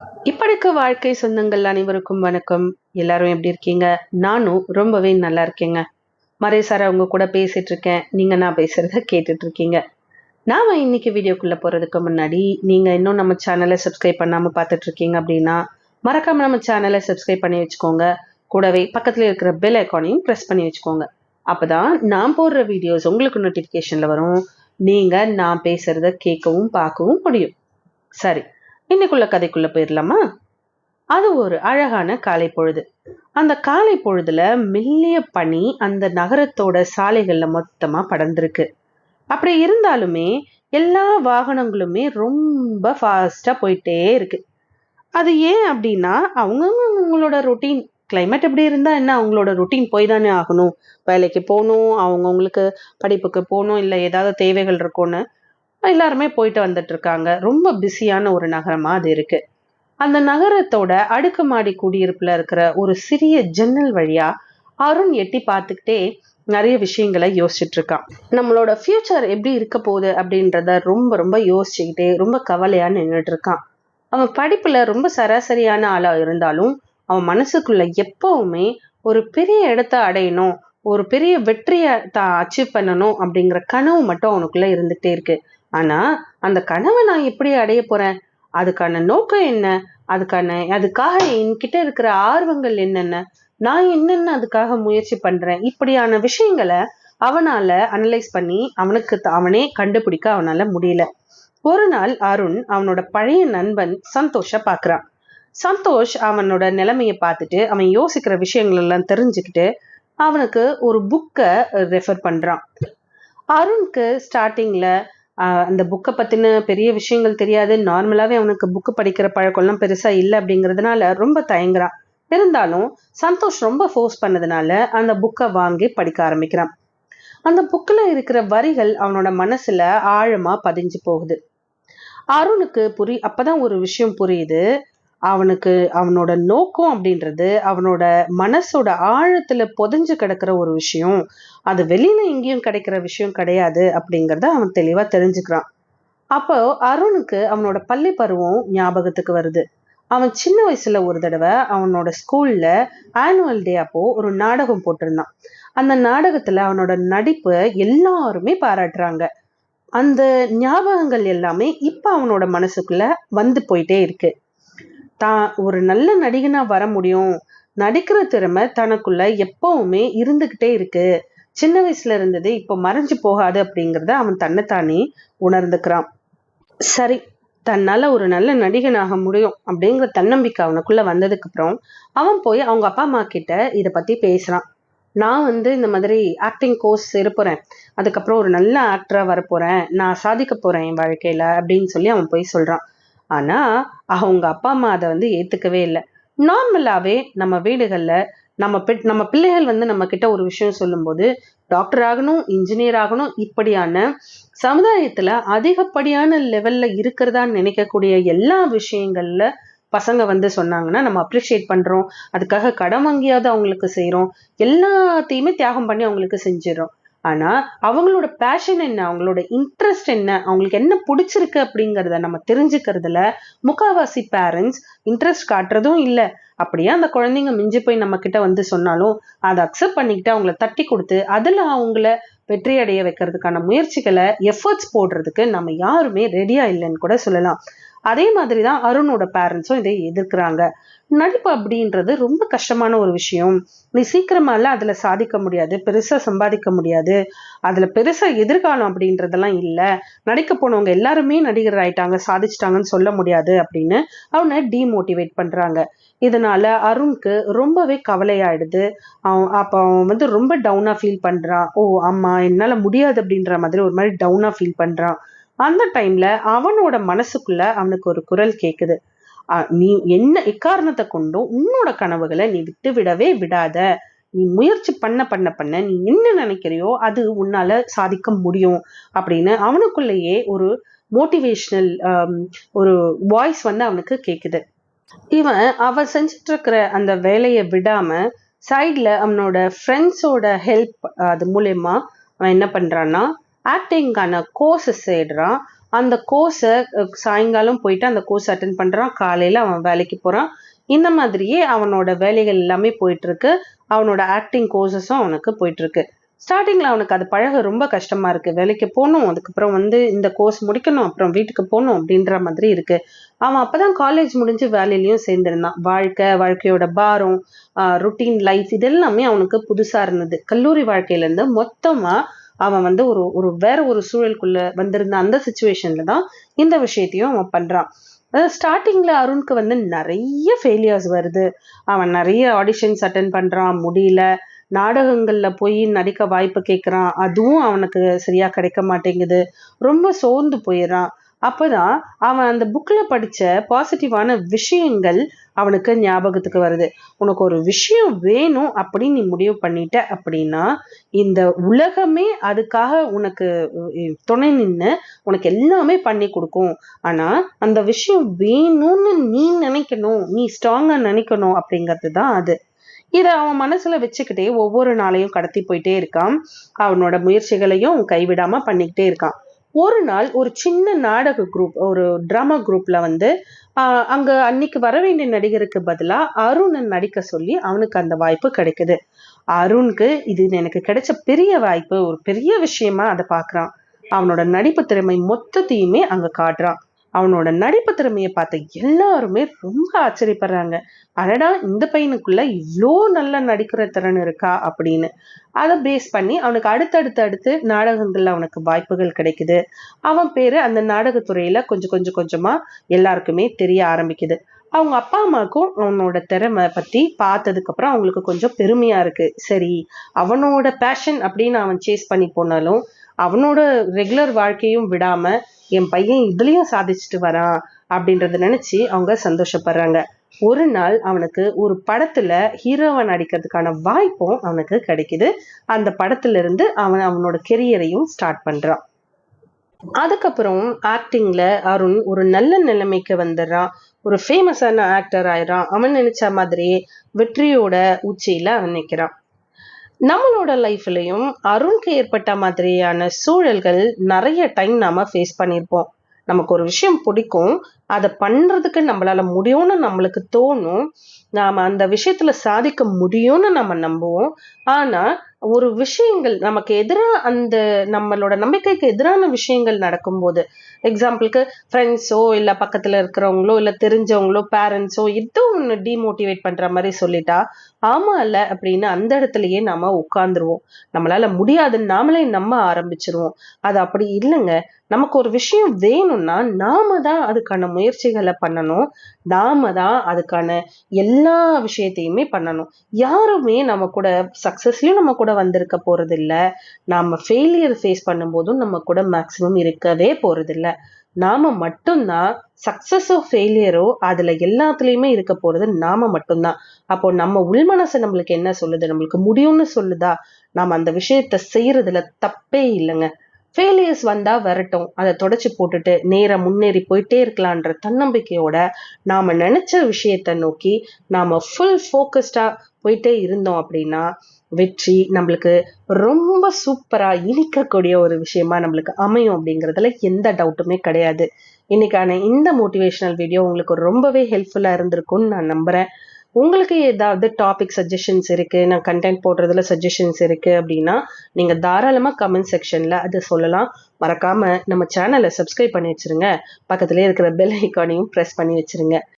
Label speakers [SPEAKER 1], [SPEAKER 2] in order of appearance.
[SPEAKER 1] இப்படிக்கு வாழ்க்கை சொந்தங்கள் அனைவருக்கும் வணக்கம். எல்லாரும் எப்படி இருக்கீங்க? நானும் ரொம்பவே நல்லா இருக்கேங்க. மரேசாரா உங்க கூட பேசிட்டு இருக்கேன். நீங்க நான் பேசுறத கேட்டுட்டு இருக்கீங்க. நாம இன்னைக்கு வீடியோக்குள்ள போறதுக்கு முன்னாடி நீங்க இன்னும் நம்ம சேனலை சப்ஸ்கிரைப் பண்ணாம பார்த்துட்டு இருக்கீங்க அப்படின்னா மறக்காம நம்ம சேனலை சப்ஸ்கிரைப் பண்ணி வச்சுக்கோங்க. கூடவே பக்கத்துல இருக்கிற பெல் ஐக்கானையும் பிரஸ் பண்ணி வச்சுக்கோங்க. அப்பதான் நான் போடுற வீடியோஸ் உங்களுக்கு நோட்டிபிகேஷன்ல வரும். நீங்க நான் பேசுறத கேட்கவும் பார்க்கவும் முடியும். சரி, இன்னைக்குள்ள கதைக்குள்ள போயிடலாமா? அது ஒரு அழகான காலை பொழுது. அந்த காலை பொழுதுல மெல்லிய பனி அந்த நகரத்தோட சாலைகள்ல மொத்தமா படர்ந்திருக்கு. அப்படி இருந்தாலுமே எல்லா வாகனங்களுமே ரொம்ப ஃபாஸ்டா போயிட்டே இருக்கு. அது ஏன் அப்படின்னா அவங்களோட ரொட்டீன். கிளைமேட் எப்படி இருந்தா என்ன, அவங்களோட ரொட்டீன் போய் தானே ஆகணும். வேலைக்கு போகணும், அவங்கவுங்களுக்கு படிப்புக்கு போகணும், இல்லை ஏதாவது தேவைகள் இருக்கும்னு எல்லாருமே போயிட்டு வந்துட்டு இருக்காங்க. ரொம்ப பிஸியான ஒரு நகரமா அது இருக்கு. அந்த நகரத்தோட அடுக்குமாடி குடியிருப்புல இருக்கிற ஒரு சிறிய ஜன்னல் வழியா அருண் எட்டி பார்த்துக்கிட்டே நிறைய விஷயங்களை யோசிச்சுட்டு இருக்கான். நம்மளோட ஃபியூச்சர் எப்படி இருக்க போகுது அப்படின்றத ரொம்ப ரொம்ப யோசிச்சுக்கிட்டே ரொம்ப கவலையா நின்றுட்டு இருக்கான். அவன் படிப்புல ரொம்ப சராசரியான ஆளா இருந்தாலும் அவன் மனசுக்குள்ள எப்பவுமே ஒரு பெரிய இடத்த அடையணும், ஒரு பெரிய வெற்றியை அச்சீவ் பண்ணணும் அப்படிங்கிற கனவு மட்டும் அவனுக்குள்ள இருந்துகிட்டே இருக்கு. ஆனா அந்த கனவை நான் எப்படி அடைய போறேன், அதுக்கான நோக்கம் என்ன, அதுக்காக என்கிட்ட இருக்கிற ஆர்வங்கள் என்னென்ன, நான் என்னென்ன அதுக்காக முயற்சி பண்றேன், இப்படியான விஷயங்களை அவனால அனலைஸ் பண்ணி அவனே கண்டுபிடிக்க அவனால முடியல. ஒரு நாள் அருண் அவனோட பழைய நண்பன் சந்தோஷ பாக்குறான். சந்தோஷ் அவனோட நிலைமைய பார்த்துட்டு அவன் யோசிக்கிற விஷயங்கள் எல்லாம் தெரிஞ்சுக்கிட்டு அவனுக்கு ஒரு புக்கை ரெஃபர் பண்றான். அருணுக்கு ஸ்டார்டிங்ல அந்த புக்கை பத்தின பெரிய விஷயங்கள் தெரியாது. நார்மலாவே அவனுக்கு புக்கு படிக்கிற பழக்கம்லாம் பெருசா இல்லை அப்படிங்கிறதுனால ரொம்ப தயங்குறான். இருந்தாலும் சந்தோஷ் ரொம்ப ஃபோர்ஸ் பண்ணதுனால அந்த புக்கை வாங்கி படிக்க ஆரம்பிக்கிறான். அந்த புக்ல இருக்கிற வரிகள் அவனோட மனசுல ஆழமா பதிஞ்சு போகுது. அருணுக்கு அப்பதான் ஒரு விஷயம் புரியுது. அவனுக்கு அவனோட நோக்கம் அப்படின்றது அவனோட மனசோட ஆழத்துல புதைஞ்சு கிடக்கிற ஒரு விஷயம். அது வெளியில எங்கேயும் கிடைக்கிற விஷயம் கிடையாது அப்படிங்கறத அவன் தெளிவா தெரிஞ்சுக்கிறான். அப்போ அருணுக்கு அவனோட பள்ளி பருவம் ஞாபகத்துக்கு வருது. அவன் சின்ன வயசுல ஒரு தடவை அவனோட ஸ்கூல்ல ஆனுவல் டே அப்போ ஒரு நாடகம் போட்டிருந்தான். அந்த நாடகத்துல அவனோட நடிப்பு எல்லாருமே பாராட்டுறாங்க. அந்த ஞாபகங்கள் எல்லாமே இப்ப அவனோட மனசுக்குள்ள வந்து போயிட்டே இருக்கு. தான் ஒரு நல்ல நடிகனா வர முடியும், நடிக்கிற திறமை தனக்குள்ள எப்பவுமே இருந்துகிட்டே இருக்கு, சின்ன வயசுல இருந்தது இப்ப மறைஞ்சு போகாது அப்படிங்கறத அவன் தன்னைத்தானே உணர்ந்துக்கிறான். சரி, தன்னால ஒரு நல்ல நடிகனாக முடியும் அப்படிங்கிற தன்னம்பிக்கை அவனுக்குள்ள வந்ததுக்கு அப்புறம் அவன் போய் அவங்க அப்பா அம்மா கிட்ட இதை பத்தி பேசுறான். நான் இந்த மாதிரி ஆக்டிங் கோர்ஸ் இருப்பேன், அதுக்கப்புறம் ஒரு நல்ல ஆக்டரா வரப்போறேன், நான் சாதிக்க போறேன் என் வாழ்க்கையில அப்படின்னு சொல்லி அவன் போய் சொல்றான். ஆனா அவங்க அப்பா அம்மா அதை ஏத்துக்கவே இல்லை. நார்மலாவே நம்ம வீடுகள்ல நம்ம பிள்ளைகள் நம்ம கிட்ட ஒரு விஷயம் சொல்லும்போது டாக்டர் ஆகணும், இன்ஜினியர் ஆகணும், இப்படியான சமுதாயத்துல அதிகப்படியான லெவல்ல இருக்கிறதா நினைக்கக்கூடிய எல்லா விஷயங்கள்ல பசங்க சொன்னாங்கன்னா நம்ம அப்ரிஷியேட் பண்றோம், அதுக்காக கடன் வாங்கியாவது அவங்களுக்கு செய்யறோம், எல்லாத்தையுமே தியாகம் பண்ணி அவங்களுக்கு செஞ்சிடறோம். ஆனா அவங்களோட பேஷன் என்ன, அவங்களோட இன்ட்ரெஸ்ட் என்ன, அவங்களுக்கு என்ன பிடிச்சிருக்கு அப்படிங்கறத நம்ம தெரிஞ்சுக்கிறதுல முக்காவாசி பேரண்ட்ஸ் இன்ட்ரெஸ்ட் காட்டுறதும் இல்லை. அப்படியே அந்த குழந்தைங்க மிஞ்சி போய் நம்ம கிட்ட சொன்னாலும் அதை அக்செப்ட் பண்ணிக்கிட்டு அவங்கள தட்டி கொடுத்து அதுல அவங்கள வெற்றி அடைய வைக்கிறதுக்கான முயற்சிகளை எஃபர்ட்ஸ் போடுறதுக்கு நம்ம யாருமே ரெடியா இல்லைன்னு கூட சொல்லலாம். அதே மாதிரிதான் அருணோட பேரண்ட்ஸும் இதை எதிர்க்கிறாங்க. நடிப்பு அப்படின்றது ரொம்ப கஷ்டமான ஒரு விஷயம், நீ சீக்கிரமால அதுல சாதிக்க முடியாது, பெருசா சம்பாதிக்க முடியாது, அதுல பெருசா எதிர்காலம் அப்படின்றதெல்லாம் இல்ல, நடிக்க போனவங்க எல்லாருமே நடிகர் ஆயிட்டாங்க சாதிச்சிட்டாங்கன்னு சொல்ல முடியாது அப்படின்னு அவனை டிமோட்டிவேட் பண்றாங்க. இதனால அருணுக்கு ரொம்பவே கவலையாயிடுது. அவன் ரொம்ப டவுனா ஃபீல் பண்றான். ஓ ஆமா, என்னால முடியாது அப்படின்ற மாதிரி ஒரு மாதிரி டவுனா ஃபீல் பண்றான். அந்த டைம்ல அவனோட மனசுக்குள்ள அவனுக்கு ஒரு குரல் கேக்குது. நீ என்ன எக்காரணத்தை கொண்டும் உன்னோட கனவுகளை நீ விட்டு விடவே விடாத, நீ முயற்சி பண்ண பண்ண பண்ண நீ என்ன நினைக்கிறியோ அது உன்னால சாதிக்க முடியும் அப்படின்னு அவனுக்குள்ளேயே ஒரு மோட்டிவேஷனல் ஒரு வாய்ஸ் அவனுக்கு கேக்குது. அவன் செஞ்சுட்டு இருக்கிற அந்த வேலையை விடாம சைட்ல அவனோட ஃப்ரெண்ட்ஸோட ஹெல்ப் அது மூலயமா அவன் என்ன பண்றான்னா ஆக்டிங்கான கோர்சஸ் தேடுறான். அந்த கோர்ஸை சாயங்காலம் போயிட்டு அந்த கோர்ஸ் அட்டென்ட் பண்றான், காலையில அவன் வேலைக்கு போறான். இந்த மாதிரியே அவனோட வேலைகள் எல்லாமே போயிட்டு இருக்கு. அவனோட ஆக்டிங் கோர்சஸும் அவனுக்கு போயிட்டு இருக்கு. ஸ்டார்டிங்ல அவனுக்கு அது பழக ரொம்ப கஷ்டமா இருக்கு. வேலைக்கு போகணும், அதுக்கப்புறம் இந்த கோர்ஸ் முடிக்கணும், அப்புறம் வீட்டுக்கு போகணும் அப்படின்ற மாதிரி இருக்கு. அவன் அப்பதான் காலேஜ் முடிஞ்சு வேலையிலயும் சேர்ந்திருந்தான். வாழ்க்கையோட பாரம், ருட்டீன் லைஃப் இதெல்லாமே அவனுக்கு புதுசா இருந்தது. கல்லூரி வாழ்க்கையில இருந்து மொத்தமா அவன் ஒரு ஒரு வேற ஒரு சூழலுக்குள்ள வந்திருந்த அந்த சுச்சுவேஷன்ல தான் இந்த விஷயத்தையும் அவன் பண்றான். அதாவது ஸ்டார்டிங்ல அருணுக்கு நிறைய ஃபெயிலியர்ஸ் வருது. அவன் நிறைய ஆடிஷன்ஸ் அட்டென்ட் பண்றான், முடியல. நாடகங்கள்ல போய் நடிக்க வாய்ப்பு கேட்குறான், அதுவும் அவனுக்கு சரியா கிடைக்க மாட்டேங்குது. ரொம்ப சோர்ந்து போயிடுறான். அப்பதான் அவன் அந்த புக்ல படிச்ச பாசிட்டிவான விஷயங்கள் அவனுக்கு ஞாபகத்துக்கு வருது. உனக்கு ஒரு விஷயம் வேணும் அப்படின்னு நீ முடிவு பண்ணிட்ட அப்படின்னா, இந்த உலகமே அதுக்காக உனக்கு துணை நின்று உனக்கு எல்லாமே பண்ணி கொடுக்கும். ஆனா அந்த விஷயம் வேணும்னு நீ நினைக்கணும், நீ ஸ்ட்ராங்கா நினைக்கணும் அப்படிங்கிறது தான் அது. இதை அவன் மனசுல வச்சுக்கிட்டே ஒவ்வொரு நாளையும் கடத்தி போயிட்டே இருக்கான். அவனோட முயற்சிகளையும் கைவிடாம பண்ணிக்கிட்டே இருக்கான். ஒரு நாள் ஒரு சின்ன நாடக குரூப், ஒரு டிராமா குரூப்ல அங்க அன்னைக்கு வர வேண்டிய நடிகருக்கு பதிலா அருணை நடிக்க சொல்லி அவனுக்கு அந்த வாய்ப்பு கிடைக்குது. அருணுக்கு இது எனக்கு கிடைச்ச பெரிய வாய்ப்பு, ஒரு பெரிய விஷயமா அதை பாக்குறான். அவனோட நடிப்பு திறமை மொத்தத்தையுமே அங்க காட்டுறான். அவனோட நடிப்பு திறமையை பார்த்த எல்லாருமே ரொம்ப ஆச்சரியப்படுறாங்க. அடடா, இந்த பையனுக்குள்ள இவ்வளோ நல்லா நடிக்கிற திறன் இருக்கா அப்படின்னு. அதை பேஸ் பண்ணி அவனுக்கு அடுத்து நாடகங்கள்ல அவனுக்கு வாய்ப்புகள் கிடைக்குது. அவன் பேரு அந்த நாடகத்துறையில கொஞ்சமா எல்லாருக்குமே தெரிய ஆரம்பிக்குது. அவங்க அப்பா அம்மாவுக்கும் அவனோட திறமை பத்தி பார்த்ததுக்கு அப்புறம் அவங்களுக்கு கொஞ்சம் பெருமையா இருக்கு. சரி, அவனோட பேஷன் அப்படின்னு அவன் சேஸ் பண்ணி போனாலும் அவனோட ரெகுலர் வாழ்க்கையும் விடாம என் பையன் இதுலயும் சாதிச்சுட்டு வரான் அப்படின்றத நினைச்சு அவங்க சந்தோஷப்படுறாங்க. ஒரு நாள் அவனுக்கு ஒரு படத்துல ஹீரோவா நடிக்கிறதுக்கான வாய்ப்பும் அவனுக்கு கிடைக்குது. அந்த படத்துல இருந்து அவனோட கெரியரையும் ஸ்டார்ட் பண்றான். அதுக்கப்புறம் ஆக்டிங்ல அருண் ஒரு நல்ல நிலைமைக்கு வந்துடுறான். ஒரு ஃபேமஸான ஆக்டர் ஆயிடுறான். அவன் நினைச்ச மாதிரியே வெற்றியோட உச்சியில அவன் நிற்கிறான். நம்மளோட லைஃப்லயும் அருணுக்கு ஏற்பட்ட மாதிரியான சூழல்கள் நிறைய டைம் நாம ஃபேஸ் பண்ணியிருப்போம். நமக்கு ஒரு விஷயம் பிடிக்கும், அதை பண்றதுக்கு நம்மளால முடியும்னு நம்மளுக்கு தோணும். நாம அந்த விஷயத்துல சாதிக்க முடியும்னு நம்ம நம்புவோம். ஆனா ஒரு விஷயங்கள் நமக்கு எதிரா, அந்த நம்மளோட நம்பிக்கைக்கு எதிரான விஷயங்கள் நடக்கும்போது, எக்ஸாம்பிளுக்கு ஃப்ரெண்ட்ஸோ இல்ல பக்கத்துல இருக்கிறவங்களோ இல்ல தெரிஞ்சவங்களோ பேரண்ட்ஸோ ஏதோ ஒண்ணு டிமோட்டிவேட் பண்ற மாதிரி சொல்லிட்டா, ஆமா இல்ல அப்படின்னு அந்த இடத்துலயே நாம உட்கார்ந்துருவோம். நம்மளால முடியாதுன்னு நாமளே நம்ப ஆரம்பிச்சிருவோம். அது அப்படி இல்லைங்க. நமக்கு ஒரு விஷயம் வேணும்னா நாம தான் அதுக்கான முயற்சிகளை பண்ணணும். நாம தான் அதுக்கான எல்லா விஷயத்தையுமே பண்ணணும். யாருமே நம்ம கூட சக்சஸ்லயும் நம்ம கூட வந்திருக்க போறது இல்ல. நாம ஃபெயிலியர் ஃபேஸ் பண்ணும்போதும் நம்ம கூட மேக்சிமம் இருக்கவே போறது இல்ல. நாம மட்டும்தான் சக்சஸோ ஃபெயிலியரோ அதுல எல்லாத்துலயுமே இருக்க போறது நாம மட்டும்தான். அப்போ நம்ம உள்மனசு நம்மளுக்கு என்ன சொல்லுது? நம்மளுக்கு முடியும்னு சொல்லுதா? நாம அந்த விஷயத்த செய்யறதுல தப்பே இல்லைங்க. ஃபெயிலியர்ஸ் வந்தா வரட்டும், அதை தொடச்சு போட்டுட்டு நேரா முன்னேறி போயிட்டே இருக்கலான்ற தன்னம்பிக்கையோட நாம நினைச்ச விஷயத்த நோக்கி நாம ஃபுல் ஃபோக்கஸ்டா போயிட்டே இருந்தோம் அப்படின்னா, வெற்றி நம்மளுக்கு ரொம்ப சூப்பரா இனிக்கக்கூடிய ஒரு விஷயமா நம்மளுக்கு அமையும் அப்படிங்கிறதுல எந்த டவுட்டுமே கிடையாது. இன்னைக்கான இந்த மோட்டிவேஷனல் வீடியோ உங்களுக்கு ரொம்பவே ஹெல்ப்ஃபுல்லா இருந்திருக்கும்னு நான் நம்புறேன். உங்களுக்கு ஏதாவது டாபிக் சஜஷன்ஸ் இருக்கு, நான் கண்டென்ட் போடுறதுல சஜஷன்ஸ் இருக்கு அப்படின்னா நீங்க தாராளமா கமெண்ட் செக்ஷன்ல அதை சொல்லலாம். மறக்காம நம்ம சேனலை சப்ஸ்கிரைப் பண்ணி வச்சிருங்க. பக்கத்திலே இருக்கிற பெல் ஐக்கானையும் பிரஸ் பண்ணி வச்சிருங்க.